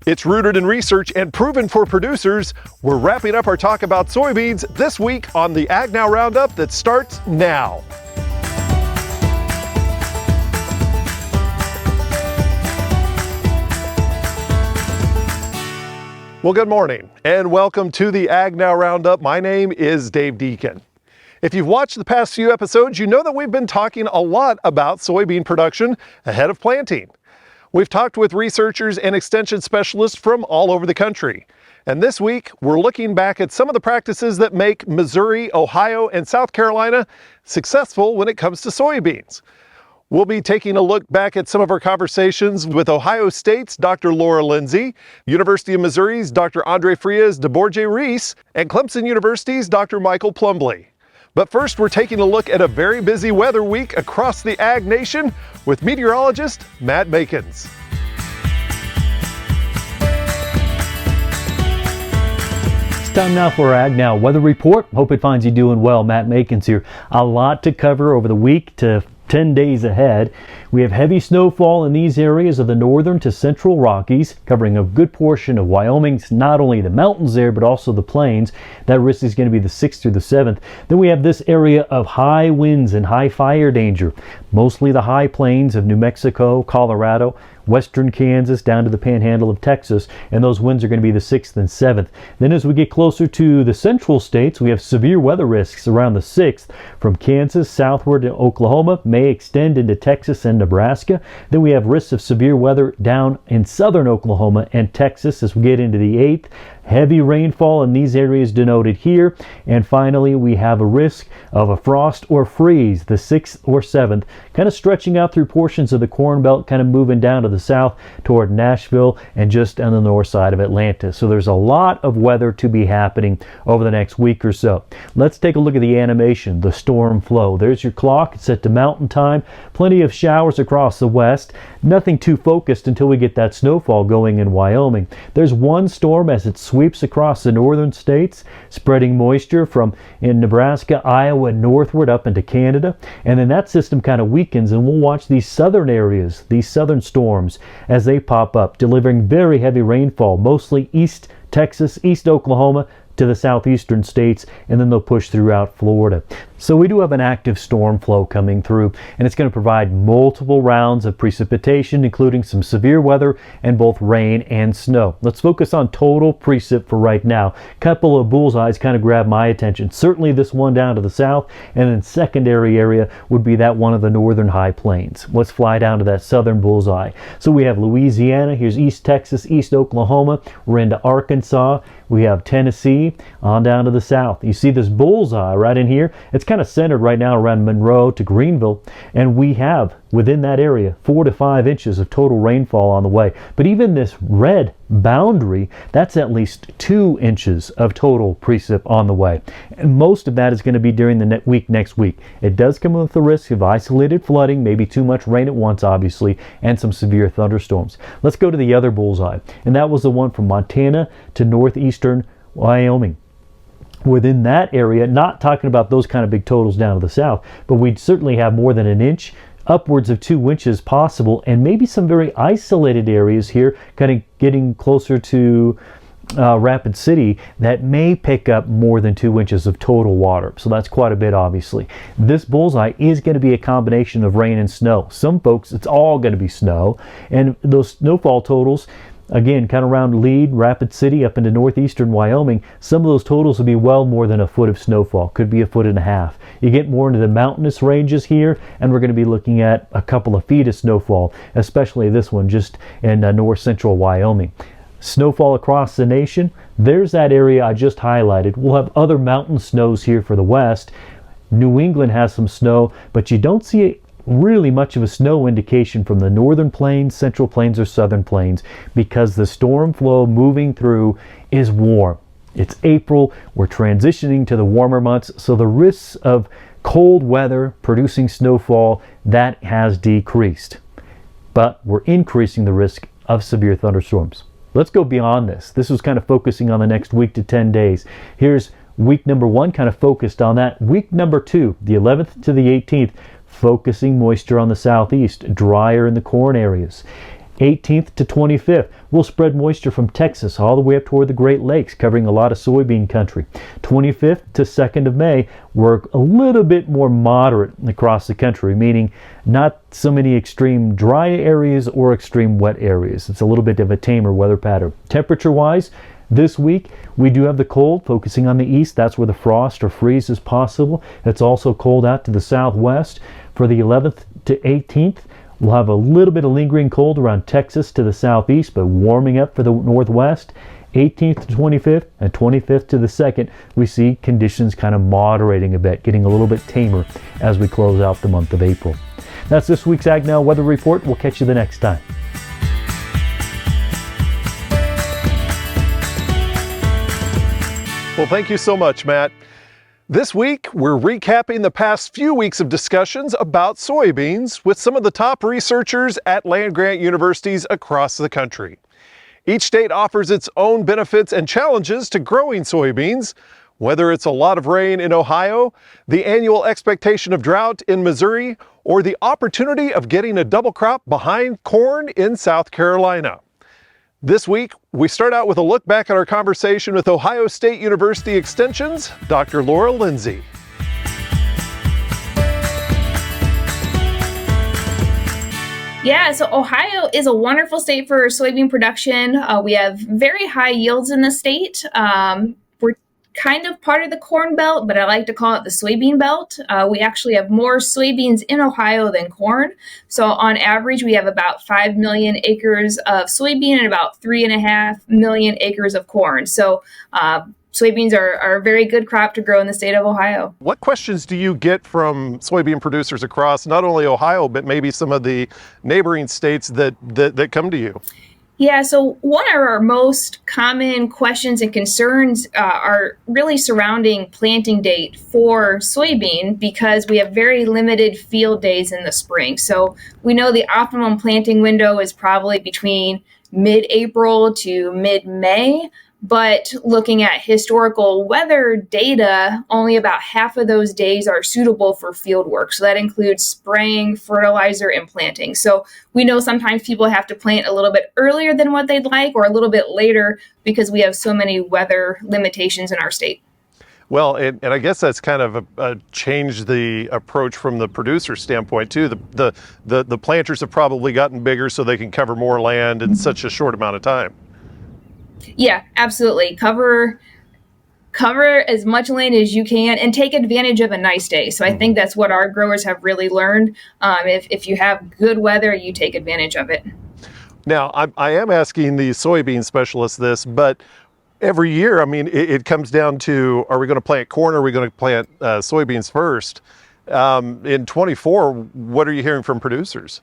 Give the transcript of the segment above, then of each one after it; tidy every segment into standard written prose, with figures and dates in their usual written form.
It's rooted in research and proven for producers. We're wrapping up our talk about soybeans this week on the AgNow Roundup that starts now. Well, good morning and welcome to the AgNow Roundup. My name is Dave Deacon. If you've watched the past few episodes, you know that we've been talking a lot about soybean production ahead of planting. We've talked with researchers and extension specialists from all over the country. And this week, we're looking back at some of the practices that make Missouri, Ohio, and South Carolina successful when it comes to soybeans. We'll be taking a look back at some of our conversations with Ohio State's Dr. Laura Lindsay, University of Missouri's Dr. Andre Frias de Bourget-Rees, and Clemson University's Dr. Michael Plumbley. But first, we're taking a look at a very busy weather week across the Ag Nation with meteorologist Matt Makens. It's time now for our AgNow weather report. Hope it finds you doing well. Matt Makens here. A lot to cover over the week to 10 days ahead. We have heavy snowfall in these areas of the northern to central Rockies, covering a good portion of Wyoming's, not only the mountains there, but also the plains. That risk is going to be the 6th through the 7th. Then we have this area of high winds and high fire danger, mostly the high plains of New Mexico, Colorado, western Kansas down to the panhandle of Texas, and those winds are going to be the 6th and 7th. Then as we get closer to the central states, we have severe weather risks around the 6th from Kansas southward to Oklahoma, may extend into Texas and Nebraska. Then we have risks of severe weather down in southern Oklahoma and Texas as we get into the 8th. Heavy rainfall in these areas denoted here. And finally, we have a risk of a frost or freeze the 6th or 7th, kind of stretching out through portions of the Corn Belt, kind of moving down to the south toward Nashville and just on the north side of Atlanta. So there's a lot of weather to be happening over the next week or so. Let's take a look at the animation, the storm flow. There's your clock. It's set to mountain time. Plenty of showers across the west. Nothing too focused until we get that snowfall going in Wyoming. There's one storm as it sweeps across the northern states, spreading moisture from in Nebraska, Iowa, northward up into Canada. And then that system kind of weakens, and we'll watch these southern areas, these southern storms, as they pop up, delivering very heavy rainfall, mostly east Texas, east Oklahoma, to the southeastern states, and then they'll push throughout Florida. So we do have an active storm flow coming through, and it's going to provide multiple rounds of precipitation, including some severe weather and both rain and snow. Let's focus on total precip for right now. A couple of bullseyes kind of grab my attention. Certainly this one down to the south, and then secondary area would be that one of the northern high plains. Let's fly down to that southern bullseye. So we have Louisiana, here's East Texas, East Oklahoma, we're into Arkansas, we have Tennessee, on down to the south. You see this bullseye right in here? It's kind of centered right now around Monroe to Greenville, and we have within that area 4 to 5 inches of total rainfall on the way. But even this red boundary, that's at least 2 inches of total precip on the way. And most of that is going to be during the next week. It does come with the risk of isolated flooding, maybe too much rain at once, obviously, and some severe thunderstorms. Let's go to the other bullseye, and that was the one from Montana to northeastern Wyoming. Within that area, not talking about those kind of big totals down to the south, but we'd certainly have more than an inch, upwards of 2 inches possible, and maybe some very isolated areas here, kind of getting closer to Rapid City, that may pick up more than 2 inches of total water. So that's quite a bit, obviously. This bullseye is going to be a combination of rain and snow. Some folks, it's all going to be snow, and those snowfall totals, again, kind of around Lead, Rapid City, up into northeastern Wyoming, some of those totals will be well more than a foot of snowfall. Could be a foot and a half. You get more into the mountainous ranges here, and we're going to be looking at a couple of feet of snowfall, especially this one just in north central Wyoming. Snowfall across the nation, there's that area I just highlighted. We'll have other mountain snows here for the west. New England has some snow, but you don't see really much of a snow indication from the northern plains, central plains, or southern plains, because the storm flow moving through is warm. It's April, we're transitioning to the warmer months, so the risks of cold weather producing snowfall, that has decreased. But we're increasing the risk of severe thunderstorms. Let's go beyond this. This was kind of focusing on the next week to 10 days. Here's week number 1, kind of focused on that. Week number 2, the 11th to the 18th, focusing moisture on the southeast, drier in the corn areas. 18th to 25th, we'll spread moisture from Texas all the way up toward the Great Lakes, covering a lot of soybean country. 25th to 2nd of May, we're a little bit more moderate across the country, meaning not so many extreme dry areas or extreme wet areas. It's a little bit of a tamer weather pattern. Temperature-wise, this week, we do have the cold focusing on the east. That's where the frost or freeze is possible. It's also cold out to the southwest. For the 11th to 18th, we'll have a little bit of lingering cold around Texas to the southeast, but warming up for the northwest. 18th to 25th and 25th to the 2nd, we see conditions kind of moderating a bit, getting a little bit tamer as we close out the month of April. That's this week's AgNow Weather Report. We'll catch you the next time. Well, thank you so much, Matt. This week, we're recapping the past few weeks of discussions about soybeans with some of the top researchers at land-grant universities across the country. Each state offers its own benefits and challenges to growing soybeans, whether it's a lot of rain in Ohio, the annual expectation of drought in Missouri, or the opportunity of getting a double crop behind corn in South Carolina. This week, we start out with a look back at our conversation with Ohio State University Extension's Dr. Laura Lindsay. Yeah, so Ohio is a wonderful state for soybean production. We have very high yields in the state. We're kind of part of the corn belt, but I like to call it the soybean belt. We actually have more soybeans in Ohio than corn. So on average, we have about 5 million acres of soybean and about 3.5 million acres of corn. So soybeans are a very good crop to grow in the state of Ohio. What questions do you get from soybean producers across not only Ohio, but maybe some of the neighboring states that come to you? Yeah, so one of our most common questions and concerns are really surrounding planting date for soybean because we have very limited field days in the spring. So we know the optimum planting window is probably between mid-April to mid-May. But looking at historical weather data, only about half of those days are suitable for field work. So that includes spraying, fertilizer, and planting. So we know sometimes people have to plant a little bit earlier than what they'd like or a little bit later because we have so many weather limitations in our state. Well, and I guess that's kind of a change the approach from the producer standpoint too. The planters have probably gotten bigger so they can cover more land in such a short amount of time. Yeah, absolutely. Cover as much land as you can and take advantage of a nice day. So I think that's what our growers have really learned. If you have good weather, you take advantage of it. Now, I am asking the soybean specialist this, but every year, I mean, it comes down to, are we going to plant corn or are we going to plant soybeans first? In 24, what are you hearing from producers?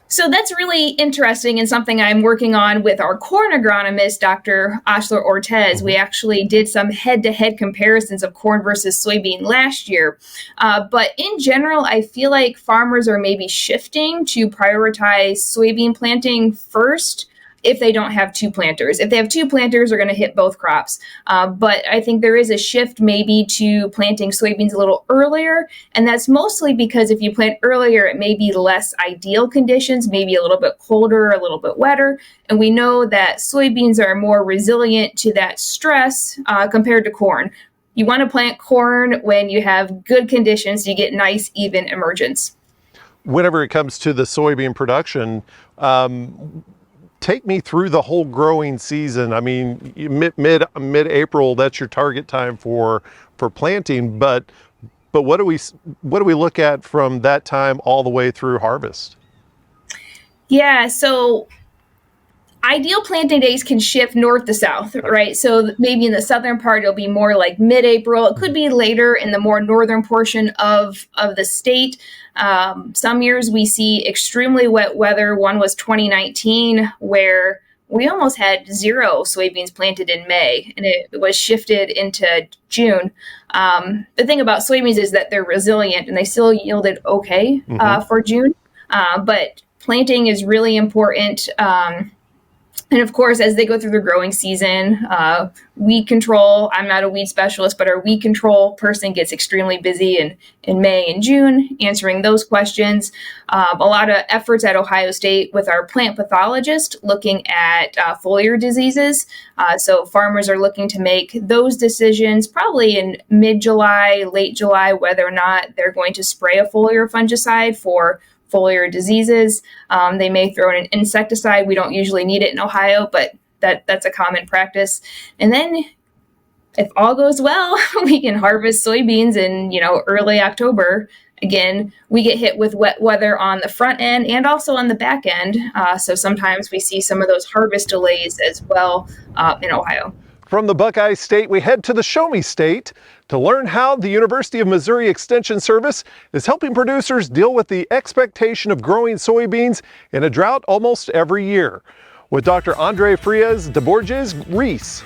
So that's really interesting and something I'm working on with our corn agronomist, Dr. Ashler Ortez. We actually did some head-to-head comparisons of corn versus soybean last year. But in general, I feel like farmers are maybe shifting to prioritize soybean planting first if they don't have two planters. If they have two planters, they're going to hit both crops. But I think there is a shift maybe to planting soybeans a little earlier. And that's mostly because if you plant earlier, it may be less ideal conditions, maybe a little bit colder, a little bit wetter. And we know that soybeans are more resilient to that stress compared to corn. You want to plant corn when you have good conditions, so you get nice, even emergence. Whenever it comes to the soybean production, take me through the whole growing season. I mean, mid-April, that's your target time for planting. But what do we look at from that time all the way through harvest? Yeah, so ideal planting days can shift north to south, right? So maybe in the southern part, it'll be more like mid-April. It could be later in the more northern portion of the state. Some years we see extremely wet weather. One was 2019, where we almost had 0 soybeans planted in May, and it was shifted into June. The thing about soybeans is that they're resilient, and they still yielded okay for June. But planting is really important. And of course, as they go through the growing season, weed control, I'm not a weed specialist, but our weed control person gets extremely busy in May and June answering those questions. A lot of efforts at Ohio State with our plant pathologist looking at foliar diseases. So farmers are looking to make those decisions probably in mid-July, late July, whether or not they're going to spray a foliar fungicide for foliar diseases. They may throw in an insecticide. We don't usually need it in Ohio, but that's a common practice. And then if all goes well, we can harvest soybeans in, early October. Again, we get hit with wet weather on the front end and also on the back end. So sometimes we see some of those harvest delays as well in Ohio. From the Buckeye State, we head to the Show Me State to learn how the University of Missouri Extension Service is helping producers deal with the expectation of growing soybeans in a drought almost every year. With Dr. Andre Frias de Borges Reese.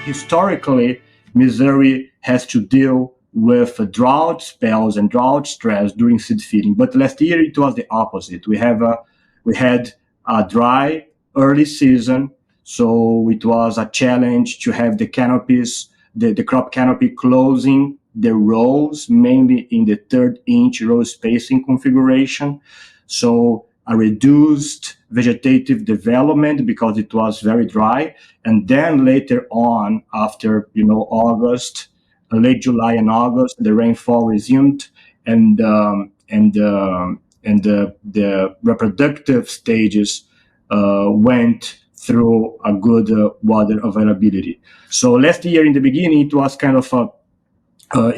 Historically, Missouri has to deal with drought spells and drought stress during seed feeding, but last year it was the opposite. We had a dry early season, so it was a challenge to have the canopies, the crop canopy closing the rows, mainly in the 3rd-inch row spacing configuration. So a reduced vegetative development because it was very dry. And then later on, after August, late July and August, the rainfall resumed, and the reproductive stages went through a good water availability. So last year in the beginning, it was kind of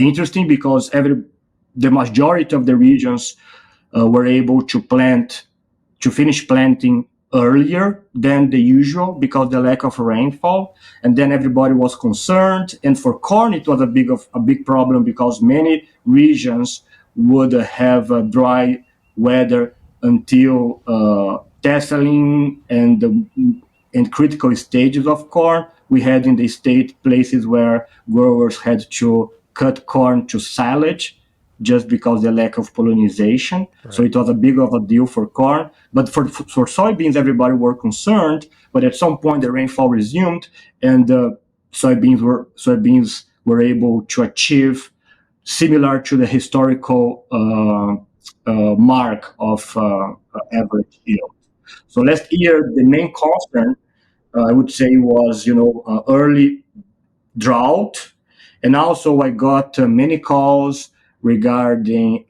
interesting because the majority of the regions were able to finish planting earlier than the usual because of the lack of rainfall, and then everybody was concerned. And for corn, it was a big problem because many regions would have dry weather until tasseling and critical stages of corn. We had in the state places where growers had to cut corn to silage just because the lack of pollination. Right. So it was a big of a deal for corn. But for soybeans, everybody were concerned. But at some point, the rainfall resumed, and soybeans were able to achieve similar to the historical mark of average yield. So last year, the main concern, I would say, was early drought, and also I got many calls regarding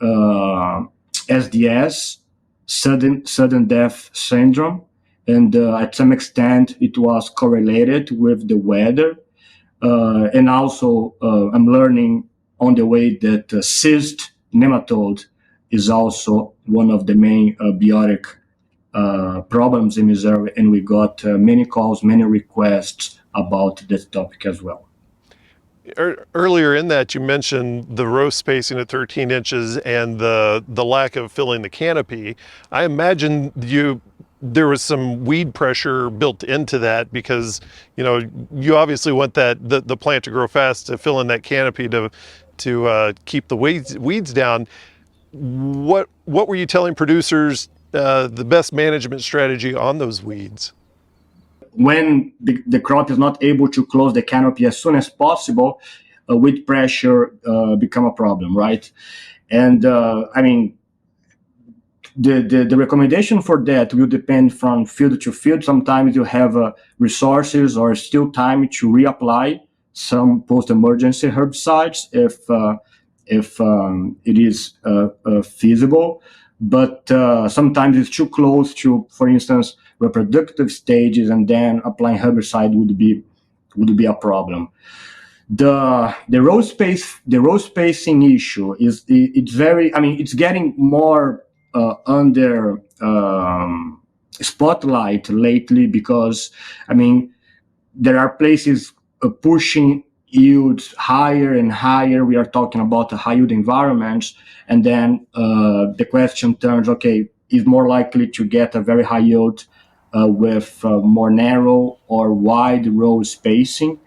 SDS, sudden death syndrome, and at some extent it was correlated with the weather. And also I'm learning on the way that cyst nematode is also one of the main biotic problems in Missouri, and we got many calls, many requests about this topic as well. Earlier in that, you mentioned the row spacing at 13 inches and the lack of filling the canopy. I imagine there was some weed pressure built into that because you obviously want the plant to grow fast to fill in that canopy to keep the weeds down. What were you telling producers the best management strategy on those weeds? When the crop is not able to close the canopy as soon as possible, weed pressure become a problem, right? And the recommendation for that will depend from field to field. Sometimes you have resources or still time to reapply some post-emergency herbicides if it is feasible. But sometimes it's too close to, for instance, reproductive stages, and then applying herbicide would be a problem. The row spacing issue it's getting more under spotlight lately because there are places pushing yields higher and higher. We are talking about high yield environments, and then the question turns: okay, is more likely to get a very high yield with more narrow or wide row spacing?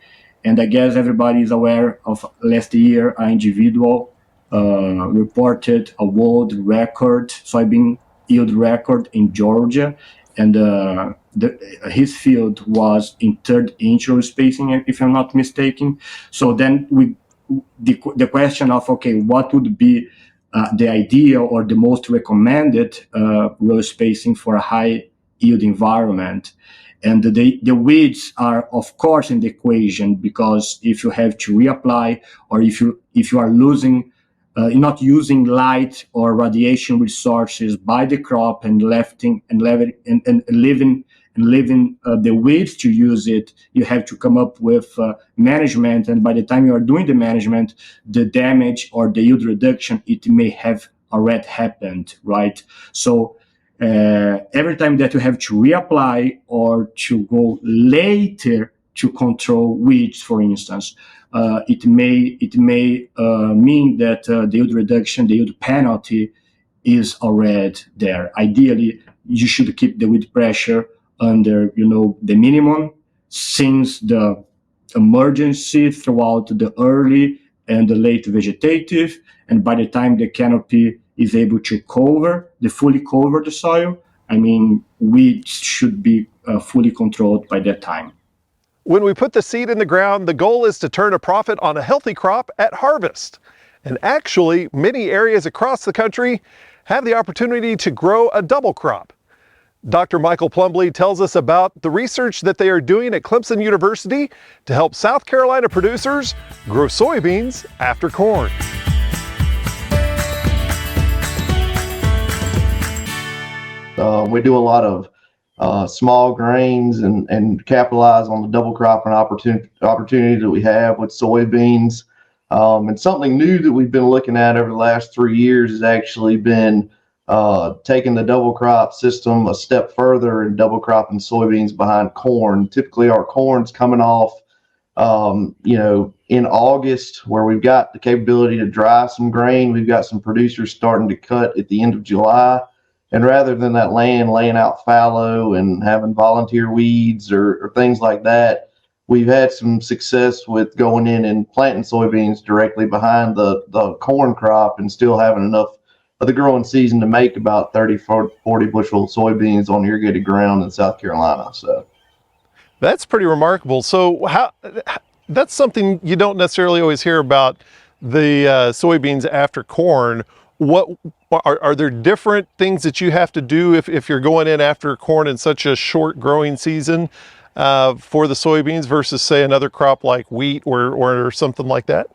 And I guess everybody is aware of last year an individual reported a world record, soybean yield record in Georgia, and his field was in 3rd-inch row spacing, if I'm not mistaken. So then the question of, okay, what would be the ideal or the most recommended row spacing for a high yield environment? And the weeds are, of course, in the equation, because if you have to reapply, or if you are losing, not using light or radiation resources by the crop and leaving the weeds to use it, you have to come up with management. And by the time you are doing the management, the damage or the yield reduction, it may have already happened, right? So every time that you have to reapply or to go later to control weeds, for instance, it may mean that the yield reduction, the yield penalty is already there. Ideally, you should keep the weed pressure under, the minimum, since the emergency throughout the early and the late vegetative, and by the time the canopy is able to fully cover the soil, weeds should be fully controlled by that time. When we put the seed in the ground, the goal is to turn a profit on a healthy crop at harvest. And actually, many areas across the country have the opportunity to grow a double crop. Dr. Michael Plumbley tells us about the research that they are doing at Clemson University to help South Carolina producers grow soybeans after corn. We do a lot of small grains and capitalize on the double cropping opportunity that we have with soybeans. And something new that we've been looking at over the last 3 years has actually been taking the double crop system a step further and double cropping soybeans behind corn. Typically our corn's coming off, in August, where we've got the capability to dry some grain. We've got some producers starting to cut at the end of July. And rather than that land laying out fallow and having volunteer weeds or things like that, we've had some success with going in and planting soybeans directly behind the corn crop and still having enough of the growing season to make about 30, 40 bushel soybeans on irrigated ground in South Carolina. So that's pretty remarkable. So that's something you don't necessarily always hear about, the soybeans after corn. What are there different things that you have to do if you're going in after corn in such a short growing season for the soybeans versus, say, another crop like wheat or something like that?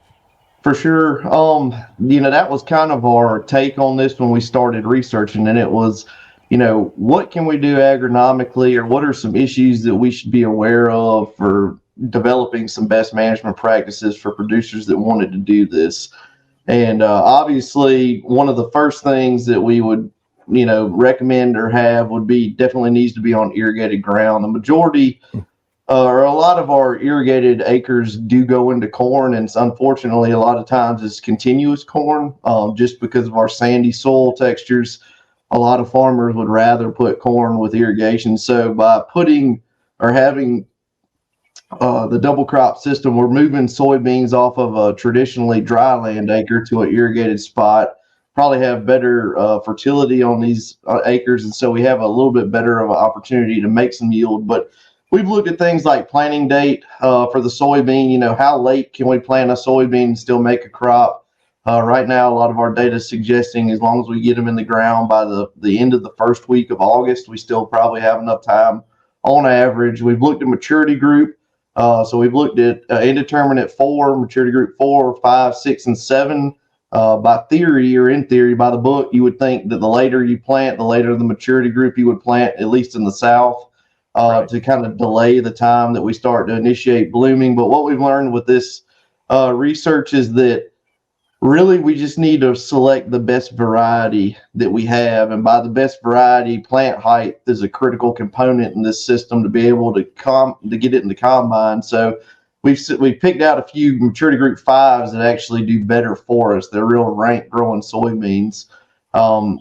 For sure. That was kind of our take on this when we started researching, and it was, what can we do agronomically, or what are some issues that we should be aware of for developing some best management practices for producers that wanted to do this. And obviously, one of the first things that we would, recommend or have would be definitely needs to be on irrigated ground. The majority or a lot of our irrigated acres do go into corn, and unfortunately, a lot of times it's continuous corn just because of our sandy soil textures. A lot of farmers would rather put corn with irrigation. So by putting or having the double crop system, we're moving soybeans off of a traditionally dry land acre to an irrigated spot, probably have better fertility on these acres. And so we have a little bit better of an opportunity to make some yield. But we've looked at things like planting date for the soybean. How late can we plant a soybean and still make a crop? Right now, a lot of our data is suggesting as long as we get them in the ground by the end of the first week of August, we still probably have enough time on average. We've looked at maturity group. So we've looked at indeterminate 4, maturity group 4, 5, 6, and 7. By theory, or in theory, by the book, you would think that the later you plant, the later the maturity group you would plant, at least in the South, right, to kind of delay the time that we start to initiate blooming. But what we've learned with this research is that really we just need to select the best variety that we have. And by the best variety, plant height is a critical component in this system to be able to get it in the combine. So we've picked out a few maturity group 5s that actually do better for us. They're real rank growing soybeans.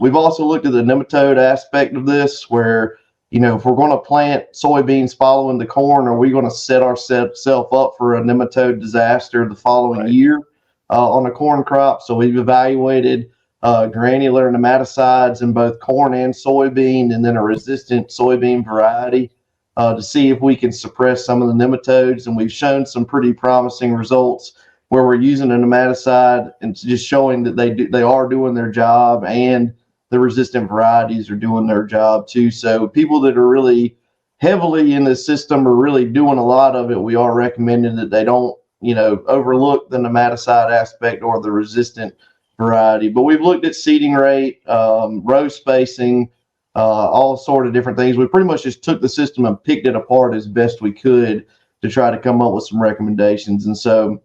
We've also looked at the nematode aspect of this, where, if we're going to plant soybeans following the corn, are we going to set ourselves up for a nematode disaster the following year? on the corn crop. So we've evaluated granular nematicides in both corn and soybean, and then a resistant soybean variety to see if we can suppress some of the nematodes. And we've shown some pretty promising results where we're using a nematicide and just showing that they are doing their job, and the resistant varieties are doing their job too. So people that are really heavily in the system are really doing a lot of it. We are recommending that they don't, overlook the nematicide aspect or the resistant variety. But we've looked at seeding rate, row spacing, all sort of different things. We pretty much just took the system and picked it apart as best we could to try to come up with some recommendations. And so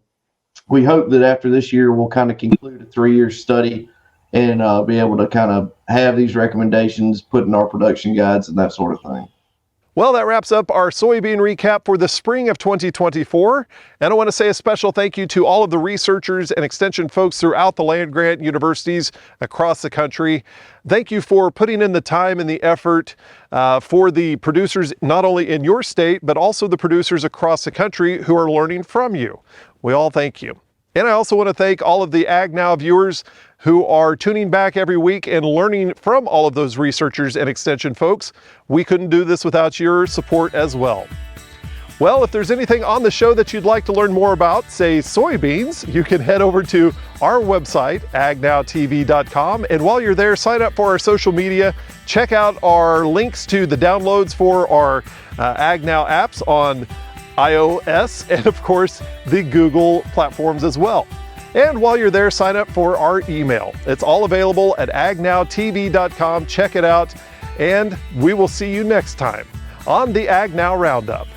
we hope that after this year, we'll kind of conclude a 3-year study and be able to kind of have these recommendations put in our production guides and that sort of thing. Well, that wraps up our soybean recap for the spring of 2024. And I want to say a special thank you to all of the researchers and extension folks throughout the land-grant universities across the country. Thank you for putting in the time and the effort for the producers, not only in your state, but also the producers across the country who are learning from you. We all thank you. And I also want to thank all of the AgNow viewers who are tuning back every week and learning from all of those researchers and extension folks. We couldn't do this without your support as well. Well, if there's anything on the show that you'd like to learn more about, say soybeans, you can head over to our website, agnowtv.com. And while you're there, sign up for our social media. Check out our links to the downloads for our AgNow apps on iOS and, of course, the Google platforms as well. And while you're there, sign up for our email. It's all available at agnowtv.com. Check it out, and we will see you next time on the AgNow Roundup.